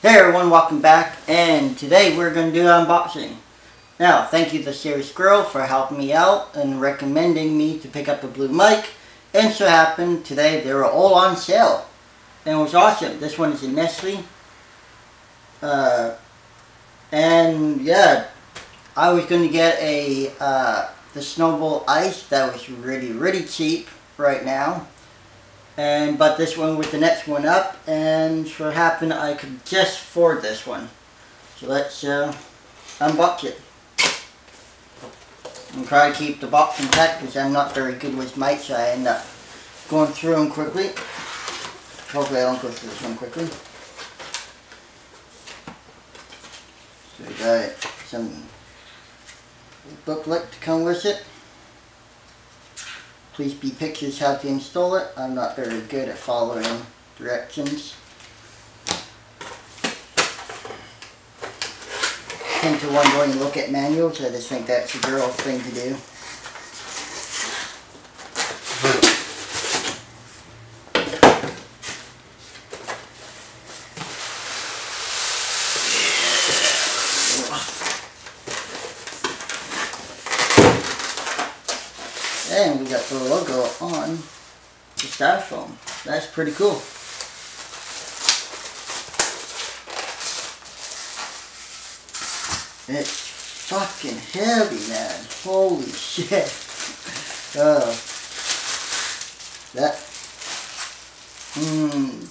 Hey everyone, welcome back, and today we're going to do an unboxing. Now, thank you TheSeriousSquirrel for helping me out and recommending me to pick up a blue mic. And so happened today they were all on sale. And it was awesome. This one is a NESSIE. And yeah, I was going to get the Snowball Ice that was really cheap right now. But this one was the next one up, and so it happened I could just afford this one. So let's unbox it. I'm trying to keep the box intact because I'm not very good with mics, so I end up going through them quickly. Hopefully I don't go through this one quickly. So we got some booklet to come with it. Please be pictures how to install it. I'm not very good at following directions. I tend to wonder when you look at manuals, I just think that's a girl thing to do. And we got the logo on the styrofoam. That's pretty cool. It's fucking heavy, man. Holy shit.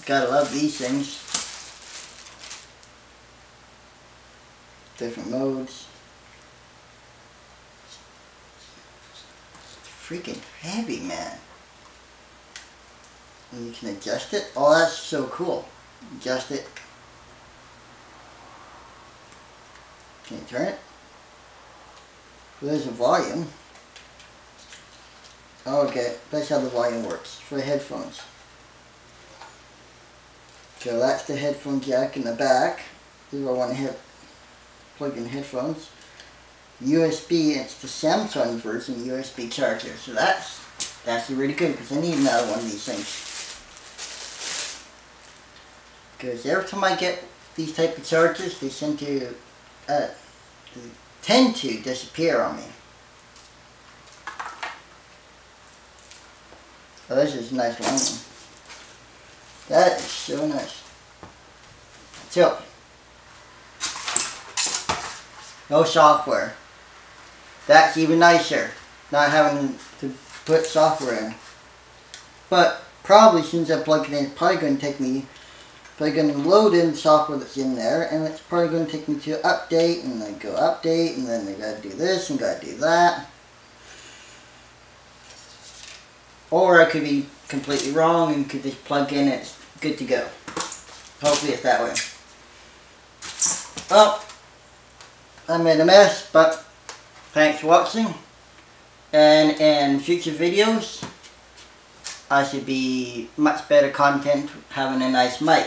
Gotta love these things. Different modes. Freaking heavy, man. And you can adjust it. Oh, that's so cool. Adjust it. Can you turn it? Well, there's a volume. Okay, that's how the volume works for headphones. So that's the headphone jack in the back. This is where I want to plug in headphones. USB, it's the Samsung version USB charger. So that's really good because I need another one of these things. Because every time I get these type of chargers, they tend to disappear on me. Oh, this is a nice one. That is so nice. So, no software. That's even nicer, not having to put software in. But probably since I plug it in, it's probably going to take me, going to load in the software that's in there, and it's probably going to take me to update, and then go update, and then I got to do this and got to do that. Or I could be completely wrong and could just plug in and it's good to go. Hopefully it's that way. Well, I made a mess, but thanks for watching, and in future videos I should be much better content having a nice mic.